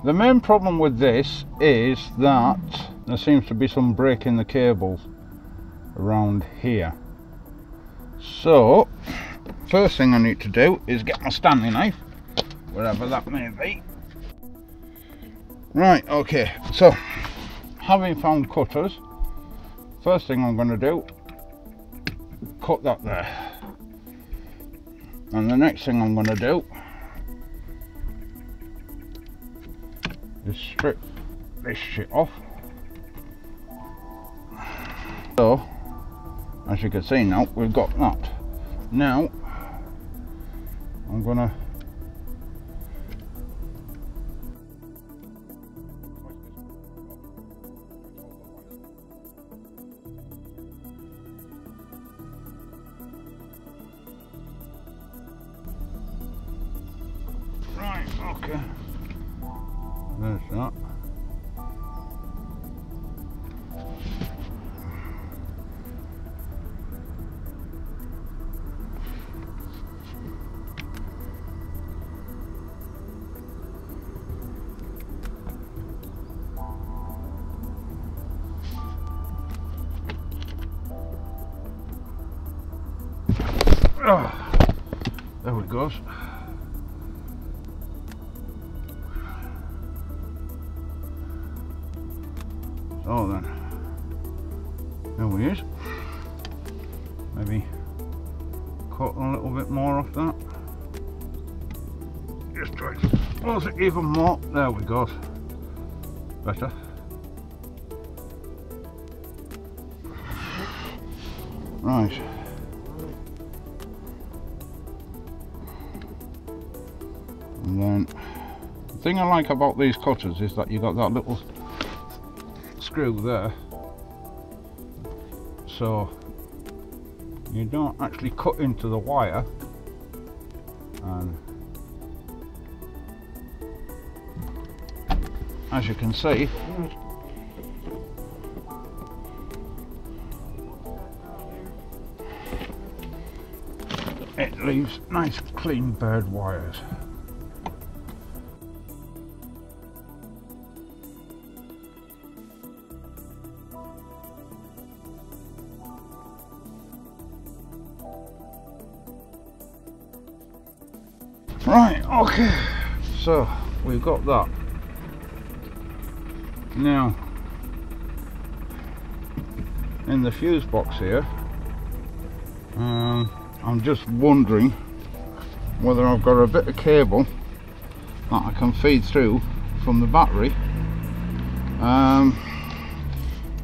The main problem with this is that there seems to be some break in the cables around here. So first thing I need to do is get my Stanley knife, wherever that may be. Right, okay, so having found cutters, first thing I'm going to do, cut that there. And the next thing I'm going to do is strip this shit off. So as you can see now, we've got that. Now I'm going to okay, there's that. Oh, there we go. So then, there we is. Maybe cut a little bit more off that. Just try to close it even more. There we go. Better. Right. And then, the thing I like about these cutters is that you got that little screw there, so you don't actually cut into the wire, and as you can see, it leaves nice clean bird wires. Right, okay, so we've got that. Now, in the fuse box here, I'm just wondering whether I've got a bit of cable that I can feed through from the battery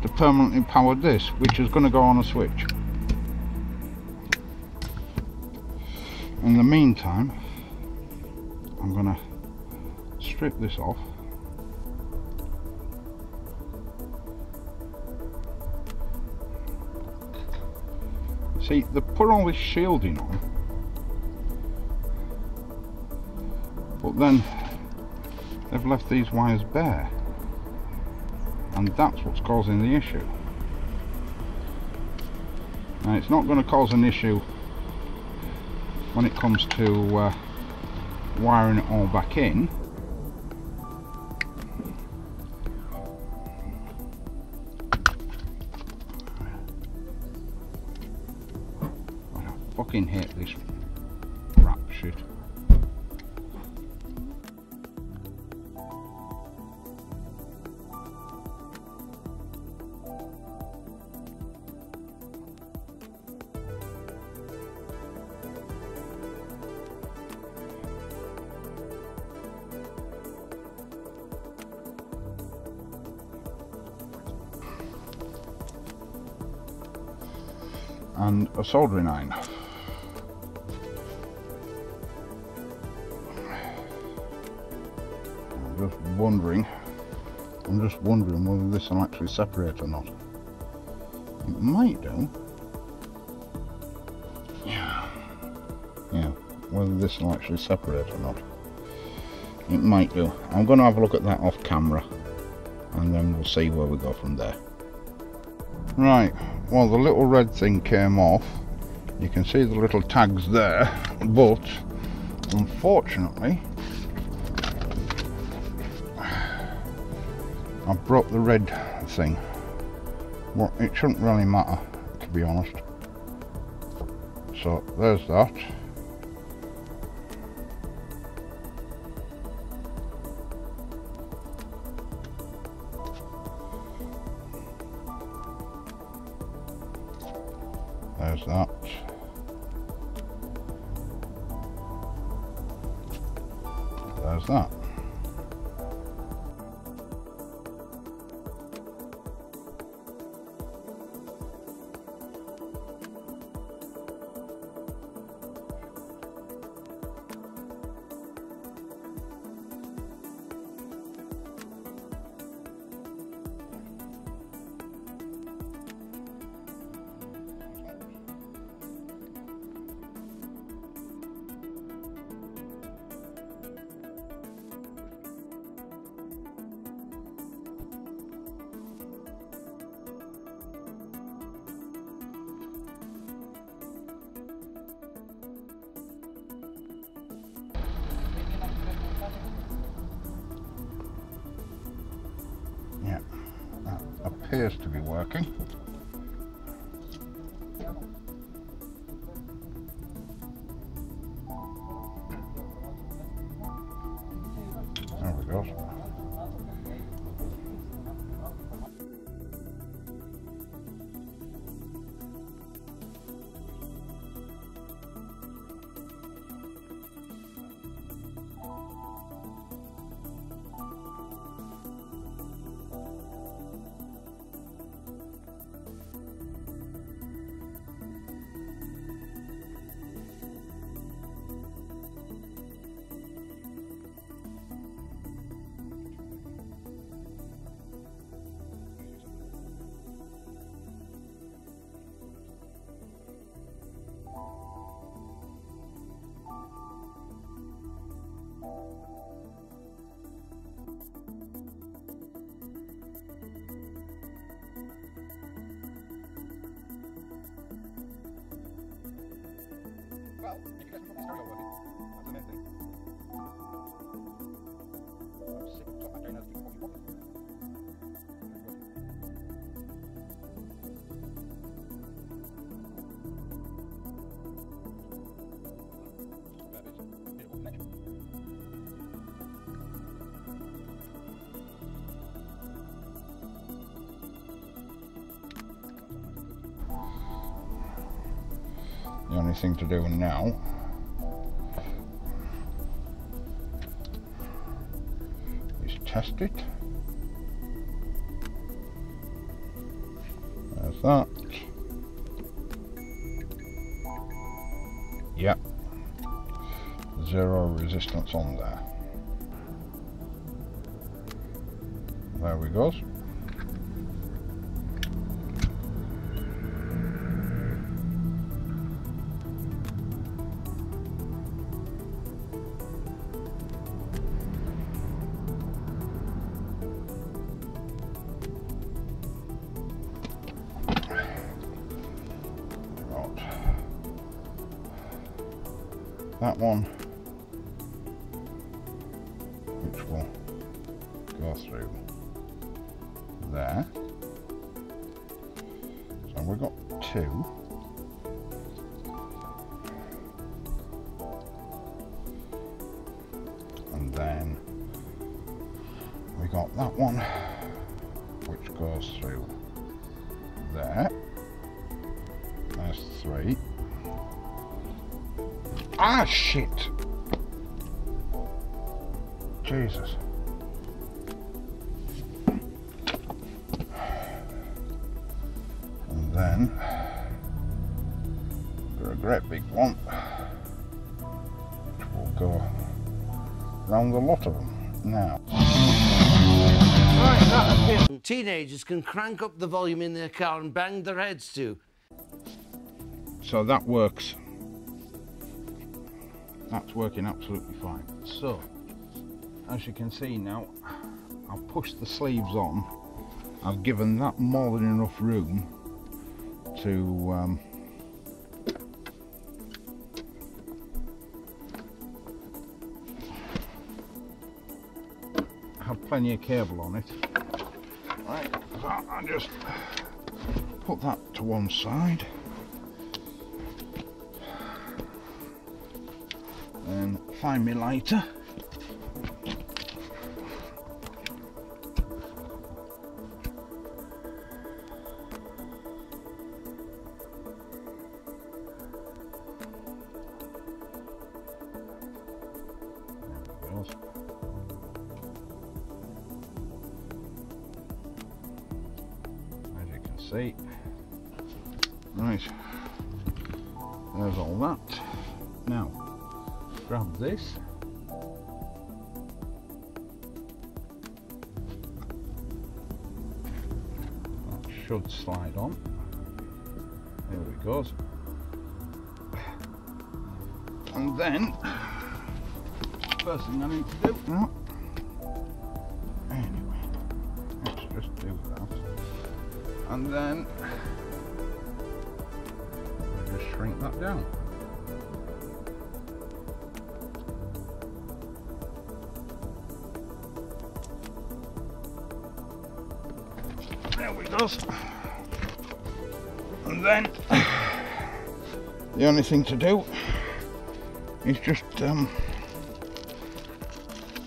to permanently power this, which is going to go on a switch. In the meantime, I'm going to strip this off. See, they put all this shielding on, but then they've left these wires bare, and that's what's causing the issue. Now, it's not going to cause an issue when it comes to wiring it all back in. I fucking hate this crap shit. And a soldering iron. I'm just wondering whether this will actually separate or not. It might do. Yeah, whether this will actually separate or not. It might do. I'm going to have a look at that off camera, and then we'll see where we go from there. Right, well, the little red thing came off. You can see the little tags there, but unfortunately I've broke the red thing. Well, it shouldn't really matter, to be honest. So there's that. There's that. There's that. Yeah, that appears to be working. There we go. Well, you can get some stereo working. That's the main thing. Top that drain has to keep fucking popping. Beautiful connection. The only thing to do now is test it. There's that. Yep. Zero resistance on there. There we go. That one, which will go through there. So we've got two. And then we got that one, which goes through there. There's three. Ah, shit! Jesus. And then, got a great big one, which will go round the lot of them now. Right, that appears. Teenagers can crank up the volume in their car and bang their heads to. So that works. That's working absolutely fine. So, as you can see now, I've pushed the sleeves on. I've given that more than enough room to have plenty of cable on it. Right, so I'll just put that to one side. And find me lighter. As you can see, right, there's all that. Now grab this, that should slide on. There it goes. And then first thing I need to do now, anyway, let's just do that, and then I'll just shrink that down. There we go. And then the only thing to do is just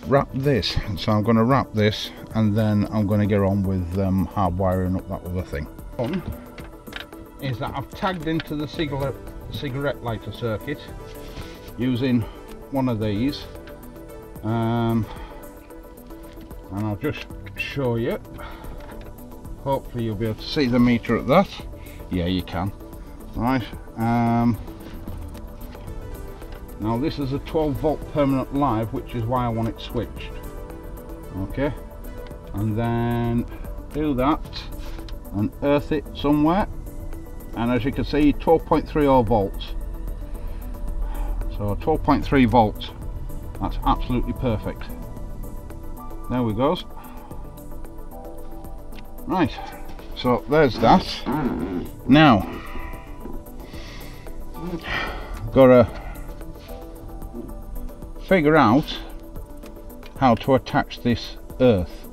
wrap this. And so I'm going to wrap this, and then I'm going to get on with hard wiring up that other thing. One is that I've tagged into the cigarette lighter circuit using one of these, and I'll just show you. Hopefully you'll be able to see the meter at that. Yeah, you can. Right. Now this is a 12 volt permanent live, which is why I want it switched. Okay. And then do that and earth it somewhere. And as you can see, 12.30 volts. So 12.3 volts. That's absolutely perfect. There we go. Right, so there's that. Now, gotta figure out how to attach this earth.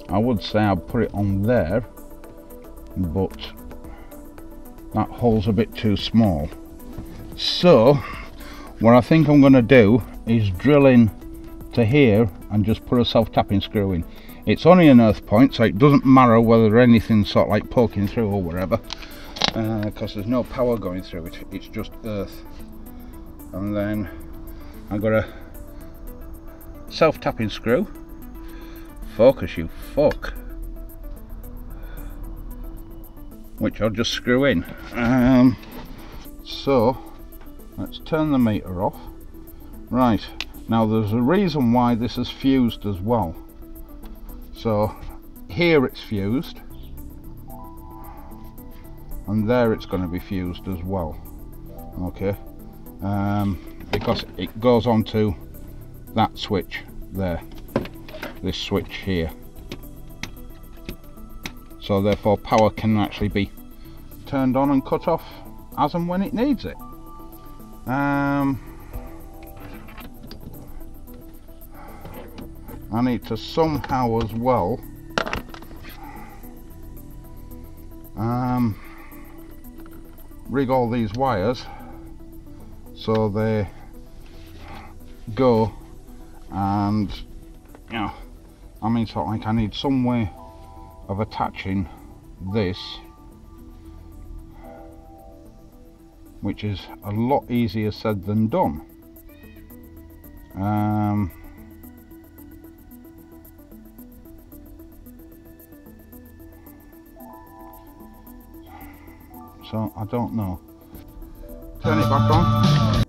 I would say I'll put it on there, but that hole's a bit too small. So, what I think I'm gonna do is drill in to here and just put a self-tapping screw in. It's only an earth point, so it doesn't matter whether anything's sort of like poking through or whatever, because there's no power going through it, it's just earth. And then I've got a self-tapping screw. Focus, you fuck. Which I'll just screw in. So let's turn the meter off. Right, now there's a reason why this is fused as well. So here it's fused, and there it's going to be fused as well. Okay, because it goes onto that switch there, this switch here. So therefore power can actually be turned on and cut off as and when it needs it. I need to somehow as well rig all these wires so they go, and you know, I mean, sort of like I need some way of attaching this, which is a lot easier said than done. So I don't know. Turn it back on.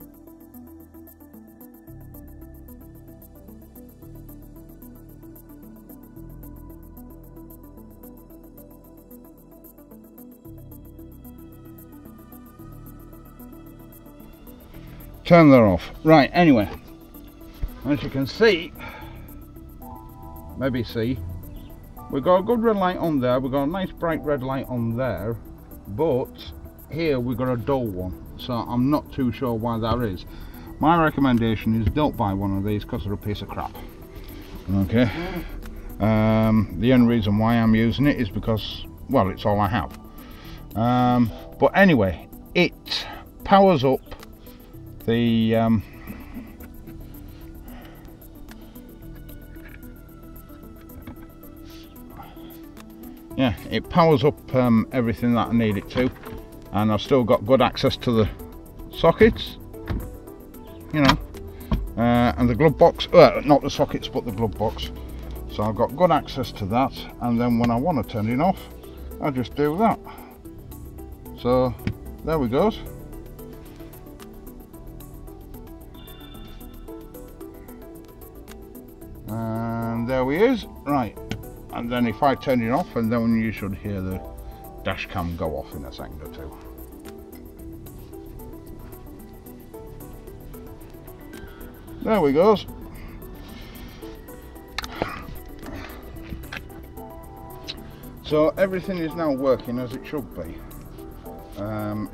Turn that off. Right, anyway, as you can see, maybe see, we've got a good red light on there, we've got a nice bright red light on there, but here we've got a dull one, so I'm not too sure why that is. My recommendation is don't buy one of these because they're a piece of crap. Okay, The only reason why I'm using it is because, well, it's all I have. But anyway, it powers up the yeah, it powers up everything that I need it to, and I've still got good access to the sockets, you know, and the glove box, not the sockets but the glove box. So I've got good access to that, and then when I want to turn it off, I just do that. So there we go. And there he is, right. And then if I turn it off, and then you should hear the dash cam go off in a second or two. There we go. So everything is now working as it should be.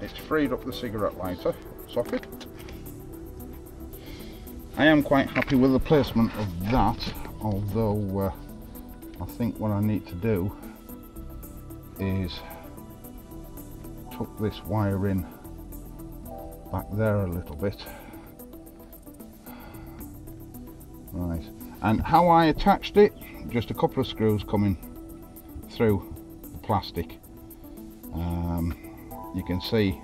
It's freed up the cigarette lighter socket. I am quite happy with the placement of that, although I think what I need to do is tuck this wire in back there a little bit. Right, and how I attached it, just a couple of screws coming through the plastic. You can see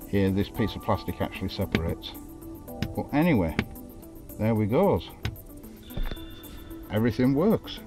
here this piece of plastic actually separates, but anyway, there we go. Everything works.